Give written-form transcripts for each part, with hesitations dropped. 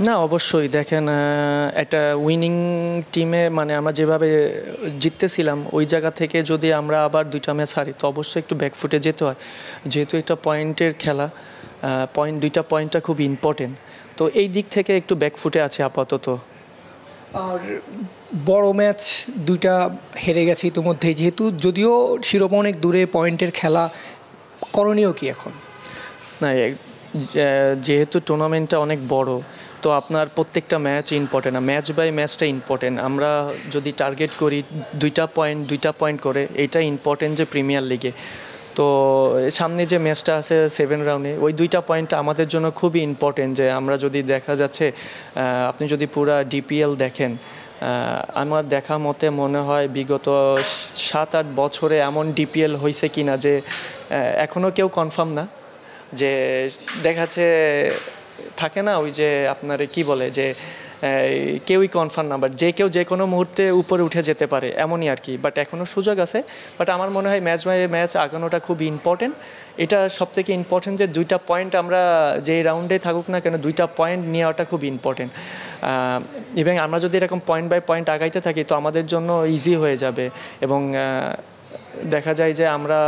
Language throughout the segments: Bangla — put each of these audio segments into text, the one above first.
না, অবশ্যই দেখেন, একটা উইনিং টিমে মানে আমরা যেভাবে জিততেছিলাম ওই জায়গা থেকে যদি আমরা আবার দুইটা ম্যাচ হারি তো অবশ্যই একটু ব্যাকফুটে যেতে হয়, যেহেতু একটা পয়েন্টের খেলা। দুইটা পয়েন্টটা খুব ইম্পর্টেন্ট, তো এই দিক থেকে একটু ব্যাকফুটে আছে আপাতত। আর বড় ম্যাচ দুইটা হেরে গেছে ইতিমধ্যে, যেহেতু যদিও শিরোপা অনেক দূরে, পয়েন্টের খেলা, করণীয় কি এখন? না, যেহেতু টুর্নামেন্টটা অনেক বড়, তো আপনার প্রত্যেকটা ম্যাচ ইম্পর্টেন্ট, ম্যাচ বাই ম্যাচটা ইম্পর্টেন্ট। আমরা যদি টার্গেট করি দুইটা পয়েন্ট করে, এইটা ইম্পর্টেন্ট যে প্রিমিয়ার লিগে। তো সামনে যে ম্যাচটা আছে 7 রাউন্ডে, ওই দুইটা পয়েন্টটা আমাদের জন্য খুবই ইম্পর্টেন্ট। যে আমরা যদি দেখা যাচ্ছে, আপনি যদি পুরা ডিপিএল দেখেন, আমার দেখা মতে মনে হয় বিগত 7-8 বছরে এমন ডিপিএল হয়েছে কি না যে এখনও কেউ কনফার্ম না। যে দেখাচ্ছে থাকে না ওই যে আপনার কি বলে যে কেউই কনফার্ম না, বাট যে কেউ যে কোনো মুহূর্তে উপরে উঠে যেতে পারে এমনই আর কি। বাট এখনও সুযোগ আছে, বাট আমার মনে হয় ম্যাচ বাই ম্যাচ আগানোটা খুব ইম্পর্টেন্ট। এটা সবথেকে ইম্পর্টেন্ট যে দুইটা পয়েন্ট আমরা যে রাউন্ডে থাকুক না কেন, দুইটা পয়েন্ট নেওয়াটা খুব ইম্পর্টেন্ট। এবং আমরা যদি এরকম পয়েন্ট বাই পয়েন্ট আগাইতে থাকি তো আমাদের জন্য ইজি হয়ে যাবে। এবং দেখা যায় যে আমরা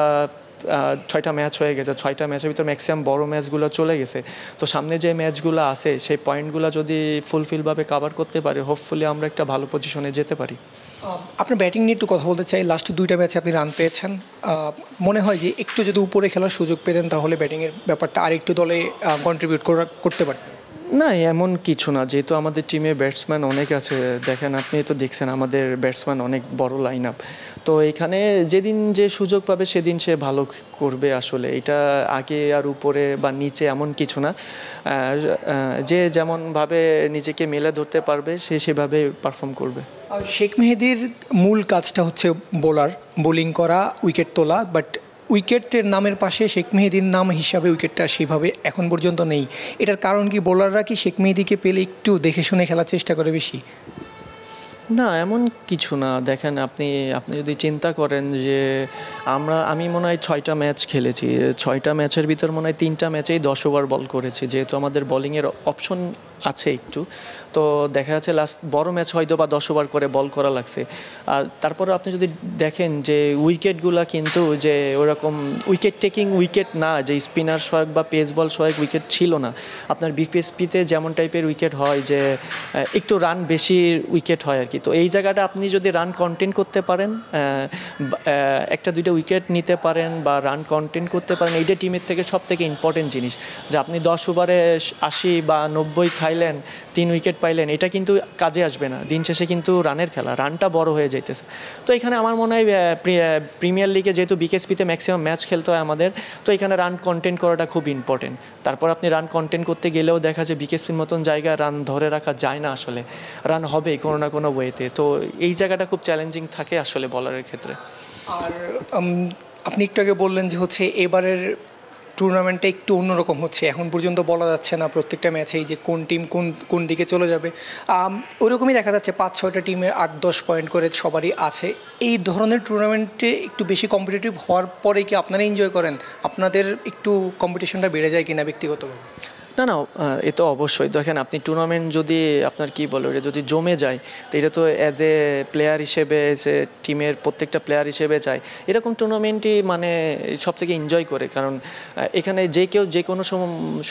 6টা ম্যাচ হয়ে গেছে, 6টা ম্যাচের ভিতরে ম্যাক্সিমাম বড় ম্যাচগুলো চলে গেছে। তো সামনে যে ম্যাচগুলো আছে সেই পয়েন্টগুলো যদি ফুলফিলভাবে কভার করতে পারি, হোপফুলি আমরা একটা ভালো পজিশনে যেতে পারি। আপনার ব্যাটিং নিয়ে একটু কথা বলতে চাই। লাস্ট দুইটা ম্যাচে আপনি রান পেয়েছেন, মনে হয় যে একটু যদি উপরে খেলার সুযোগ পেতেন তাহলে ব্যাটিংয়ের ব্যাপারটা আরেকটু দলে কন্ট্রিবিউট করতে পারতেন। না, এমন কিছু না, যেহেতু আমাদের টিমে ব্যাটসম্যান অনেক আছে। দেখেন, আপনি তো দেখছেন আমাদের ব্যাটসম্যান অনেক বড় লাইন আপ। তো এখানে যেদিন যে সুযোগ পাবে সেদিন সে ভালো করবে। আসলে এটা আগে আর উপরে বা নিচে এমন কিছু না, যে যেমনভাবে নিজেকে মেলে ধরতে পারবে সে সেভাবে পারফর্ম করবে। শেখ মেহেদীর মূল কাজটা হচ্ছে বোলিং করা, উইকেট তোলা, বাট উইকেটের নামের পাশে শেখ মেহেদীর নাম হিসাবে উইকেটটা সেভাবে এখন পর্যন্ত নেই। এটার কারণ কি? বোলাররা কি শেখ মেহেদীকে পেলে একটু দেখে শুনে খেলার চেষ্টা করে বেশি? না, এমন কিছু না। দেখেন, আপনি যদি চিন্তা করেন যে আমি মনে হয় 6টা ম্যাচ খেলেছি, 6টা ম্যাচের ভিতর মনে হয় 3টা ম্যাচেই 10 ওভার বল করেছি, যেহেতু আমাদের বলিংয়ের অপশন আছে একটু। তো দেখা যাচ্ছে লাস্ট বড় ম্যাচ হয়তো বা 10 ওভার করে বল করা লাগছে। আর তারপরে আপনি যদি দেখেন যে উইকেটগুলো কিন্তু যে ওরকম উইকেট টেকিং উইকেট না, যে স্পিনার সহায়ক বা পেস বল সহায়ক উইকেট ছিল না। আপনার বিপিএসপিতে যেমন টাইপের উইকেট হয় যে একটু রান বেশি উইকেট হয় আর কি। তো এই জায়গাটা আপনি যদি রান কন্টেন্ট করতে পারেন, একটা দুইটা উইকেট নিতে পারেন বা রান কন্টেন্ট করতে পারেন, এইটা টিমের থেকে সব থেকে ইম্পর্টেন্ট জিনিস। যে আপনি 10 ওভারে 80 বা 90 খাইলেন, 3 উইকেট পাইলেন, এটা কিন্তু কাজে আসবে না। দিন শেষে কিন্তু রানের খেলা, রানটা বড় হয়ে যাইতেছে। তো এখানে আমার মনে হয় প্রিমিয়ার লিগে যেহেতু বিকেএসপিতে ম্যাক্সিমাম ম্যাচ খেলতে হয় আমাদের, তো এখানে রান কন্টেন্ট করাটা খুব ইম্পর্টেন্ট। তারপর আপনি রান কন্টেন্ট করতে গেলেও দেখা যায় বিকেএসপির মতন জায়গায় রান ধরে রাখা যায় না। আসলে রান হবে কোনো না কোনো ওয়েতে। তো এই জায়গাটা খুব চ্যালেঞ্জিং থাকে আসলে বলারের ক্ষেত্রে। আর আপনি একটু আগে বললেন যে হচ্ছে এবারের টুর্নামেন্টটা একটু অন্যরকম হচ্ছে, এখন পর্যন্ত বলা যাচ্ছে না প্রত্যেকটা ম্যাচেই যে কোন টিম কোন দিকে চলে যাবে। ওইরকমই দেখা যাচ্ছে 5-6টা টিমের 8-10 পয়েন্ট করে সবারই আছে। এই ধরনের টুর্নামেন্টে একটু বেশি কম্পিটিটিভ হওয়ার পরে কি আপনারা এনজয় করেন? আপনাদের একটু কম্পিটিশনটা বেড়ে যায় কিনা ব্যক্তিগতভাবে? না, না, এ তো অবশ্যই। দেখেন, আপনি টুর্নামেন্ট যদি আপনার কি বলে এটা যদি জমে যায়, তো এটা তো অ্যাজ এ প্লেয়ার হিসেবে, এজ এ টিমের প্রত্যেকটা প্লেয়ার হিসেবে চায় এরকম টুর্নামেন্টই মানে সব থেকে এনজয় করে। কারণ এখানে যে কেউ যে কোনো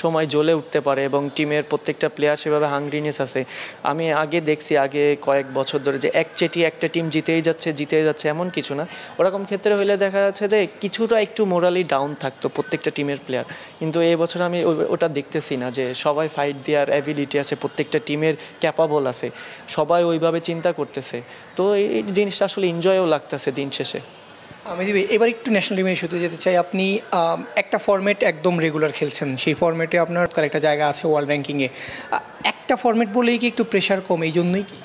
সময় জ্বলে উঠতে পারে এবং টিমের প্রত্যেকটা প্লেয়ার সেভাবে হাংরিনেস আছে। আমি আগে দেখছি, আগে কয়েক বছর ধরে যে একচেটি একটা টিম জিতেই যাচ্ছে এমন কিছু না। ওরকম ক্ষেত্রে হলে দেখা যাচ্ছে যে কিছুটা একটু মোরালি ডাউন থাকতো প্রত্যেকটা টিমের প্লেয়ার। কিন্তু এই বছর আমি ওটা দেখতেছি না, যে সবাই ফাইট দেওয়ার অ্যাবিলিটি আছে, প্রত্যেকটা টিমের ক্যাপাবল আছে, সবাই ওইভাবে চিন্তা করতেছে। তো এই জিনিসটা আসলে এনজয়ও লাগতেছে দিন শেষে। আমি এবার একটু ন্যাশনাল টিমের ইস্যুতে যেতে চাই। আপনি একটা ফরম্যাট একদম রেগুলার খেলছেন, সেই ফরম্যাটে আপনার একটা জায়গা আছে ওয়ার্ল্ড র্যাঙ্কিংয়ে। একটা ফরম্যাট বলেই কি একটু প্রেশার কম, এই জন্যই কি?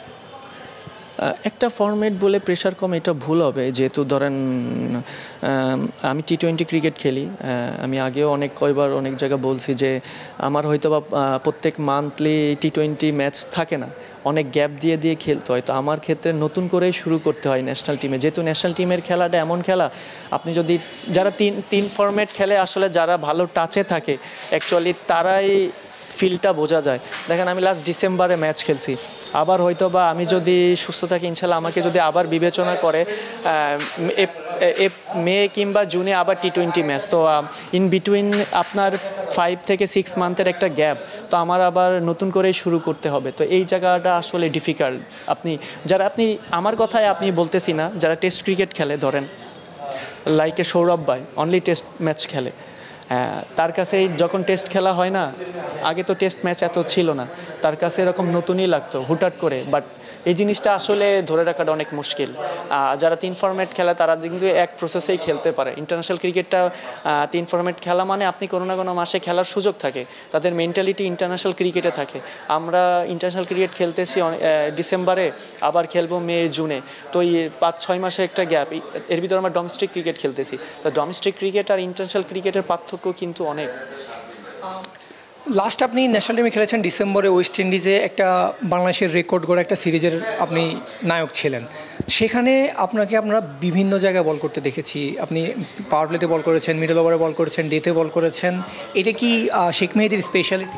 একটা ফরম্যাট বলে প্রেশার কম এটা ভুল হবে। যেহেতু ধরেন আমি টি20 ক্রিকেট খেলি, আমি আগেও কয়বার অনেক জায়গায় বলছি যে আমার হয়তো বা প্রত্যেক মান্থলি টি20 ম্যাচ থাকে না, অনেক গ্যাপ দিয়ে খেলতে হয়। তো আমার ক্ষেত্রে নতুন করেই শুরু করতে হয় ন্যাশনাল টিমে। যেহেতু ন্যাশনাল টিমের খেলাটা এমন খেলা, আপনি যদি যারা তিন ফরম্যাট খেলে আসলে যারা ভালো টাচে থাকে অ্যাকচুয়ালি তারাই ফিলটা বোঝা যায়। দেখেন আমি লাস্ট ডিসেম্বরে ম্যাচ খেলছি, আবার হয়তো বা আমি যদি সুস্থ থাকি ইনশাল্লাহ আমাকে যদি আবার বিবেচনা করে মে কিংবা জুনে আবার টি-20 ম্যাচ, তো ইন বিটুইন আপনার 5 থেকে 6 মান্থের একটা গ্যাপ, তো আমার আবার নতুন করে শুরু করতে হবে। তো এই জায়গাটা আসলে ডিফিকাল্ট। আপনি আমার কথায় আপনি বলতেছি না, যারা টেস্ট ক্রিকেট খেলে ধরেন লাইকে সৌরভ ভাই অনলি টেস্ট ম্যাচ খেলে, তার কাছে যখন টেস্ট খেলা হয় না, আগে তো টেস্ট ম্যাচ এত ছিল না, তার কাছে এরকম নতুনই লাগতো হুটহাট করে। বাট এই জিনিসটা আসলে ধরে রাখাটা অনেক মুশকিল। যারা 3 ফরম্যাট খেলা তারা কিন্তু এক প্রসেসেই খেলতে পারে। ইন্টারন্যাশনাল ক্রিকেটটা 3 ফরম্যাট খেলা মানে আপনি কোনো না কোনো মাসে খেলার সুযোগ থাকে, তাদের মেন্টালিটি ইন্টারন্যাশনাল ক্রিকেটে থাকে। আমরা ইন্টারন্যাশনাল ক্রিকেট খেলতেছি ডিসেম্বরে, আবার খেলবো মে জুনে, তো এই 5-6 মাসে একটা গ্যাপ, এর ভিতরে আমরা ডোমেস্টিক ক্রিকেট খেলতেছি। তো ডোমেস্টিক ক্রিকেট আর ইন্টারন্যাশনাল ক্রিকেটের পার্থক্য কিন্তু অনেক। লাস্ট আপনি ন্যাশনাল টিমে খেলেছেন ডিসেম্বরে ওয়েস্ট ইন্ডিজে, একটা বাংলাদেশের রেকর্ড গড়া একটা সিরিজের আপনি নায়ক ছিলেন। সেখানে আমরা বিভিন্ন জায়গায় বল করতে দেখেছি। আপনি পাওয়ার প্লেতে বল করেছেন, মিডল ওভারে বল করেছেন, ডেতে বল করেছেন। এটা কি শেখ মেহেদীর স্পেশালিটি?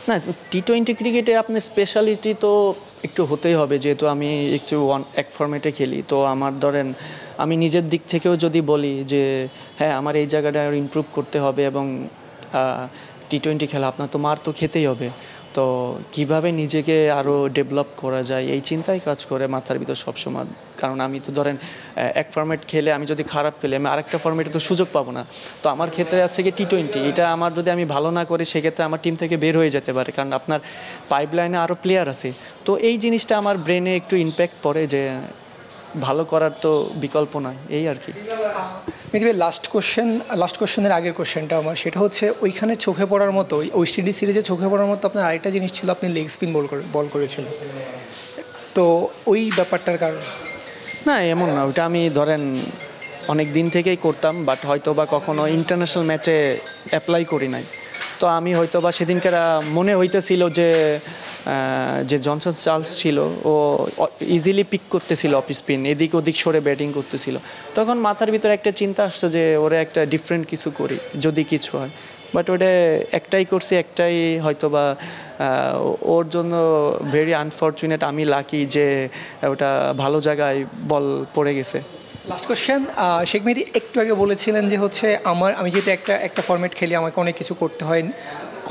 না, টি-20 ক্রিকেটে আপনার স্পেশালিটি তো একটু হতেই হবে, যেহেতু আমি একটু এক ফরম্যাটে খেলি। তো আমার ধরেন আমি নিজের দিক থেকেও যদি বলি যে হ্যাঁ আমার এই জায়গাটা আরও ইমপ্রুভ করতে হবে, এবং টি-20 খেলা আপনার তো মার তো খেতেই হবে, তো কিভাবে নিজেকে আরও ডেভেলপ করা যায় এই চিন্তাই কাজ করে মাথার ভিতর সবসময়। কারণ আমি তো ধরেন এক ফরম্যাট খেলে আমি যদি খারাপ খেলি আমি আরেকটা ফরম্যাটে তো সুযোগ পাবো না। তো আমার ক্ষেত্রে আছে কি টি-20, এটা আমার যদি আমি ভালো না করি সেক্ষেত্রে আমার টিম থেকে বের হয়ে যেতে পারে, কারণ আপনার পাইপলাইনে আরও প্লেয়ার আছে। তো এই জিনিসটা আমার ব্রেনে একটু ইম্প্যাক্ট পড়ে যে ভালো করার তো বিকল্প নয়, এই আর কি। মেবি লাস্ট কোশ্চেনের আগের কোশ্চেনটা আমার, সেটা হচ্ছে ওইখানে চোখে পড়ার মতো, ওই ওয়েস্ট ইন্ডিজ সিরিজে চোখে পড়ার মতো আপনার আরেকটা জিনিস ছিল, আপনি লেগ স্পিন বল করেছিলেন। তো ওই ব্যাপারটার কারণ? না এমন না, ওটা আমি ধরেন অনেক দিন থেকেই করতাম, বাট হয়তো বা কখনো ইন্টারন্যাশনাল ম্যাচে অ্যাপ্লাই করি নাই। তো আমি হয়তো বা সেদিনকার মনে হইতেছিল যে জনসন চার্লস ছিল, ও ইজিলি পিক করতেছিল অফ স্পিন, এদিক ওদিক সরে ব্যাটিং করতেছিল। তখন মাথার ভিতরে একটা চিন্তা আসতো যে ওরা একটা ডিফারেন্ট কিছু করি যদি কিছু হয়, বাট ওটা একটাই করছি, একটাই হয়তো বা ওর জন্য ভেরি আনফর্চুনেট, আমি লাকি যে ওটা ভালো জায়গায় বল পড়ে গেছে। লাস্ট কোশ্চেন, শেখ মেহেদী একটু আগে বলেছিলেন যে হচ্ছে আমি যেহেতু একটা ফরম্যাট খেলি আমাকে অনেক কিছু করতে হয়,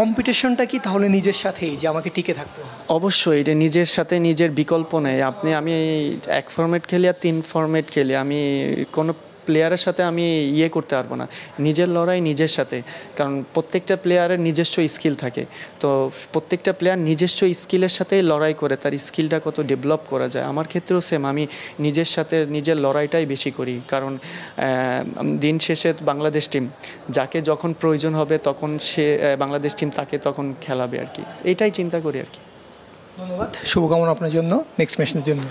কম্পিটিশনটা কি তাহলে নিজের সাথেই যে আমাকে টিকে থাকতে হবে? অবশ্যই এটা নিজের সাথে নিজের বিকল্প নেই। আমি এক ফরম্যাট খেলি আর 3 ফরম্যাট খেলি, আমি কোনো প্লেয়ারের সাথে আমি করতে পারবো না। নিজের লড়াই নিজের সাথে, কারণ প্রত্যেকটা প্লেয়ারের নিজস্ব স্কিল থাকে। তো প্রত্যেকটা প্লেয়ার নিজস্ব স্কিলের সাথেই লড়াই করে তার স্কিলটা কত ডেভেলপ করা যায়। আমার ক্ষেত্রেও সেম, আমি নিজের সাথে নিজের লড়াইটাই বেশি করি, কারণ দিন শেষে বাংলাদেশ টিম যাকে যখন প্রয়োজন হবে তখন বাংলাদেশ টিম তাকে তখন খেলাবে আর কি, এটাই চিন্তা করি আর কি। ধন্যবাদ, শুভকামনা আপনার জন্য নেক্সট ম্যাচের জন্য।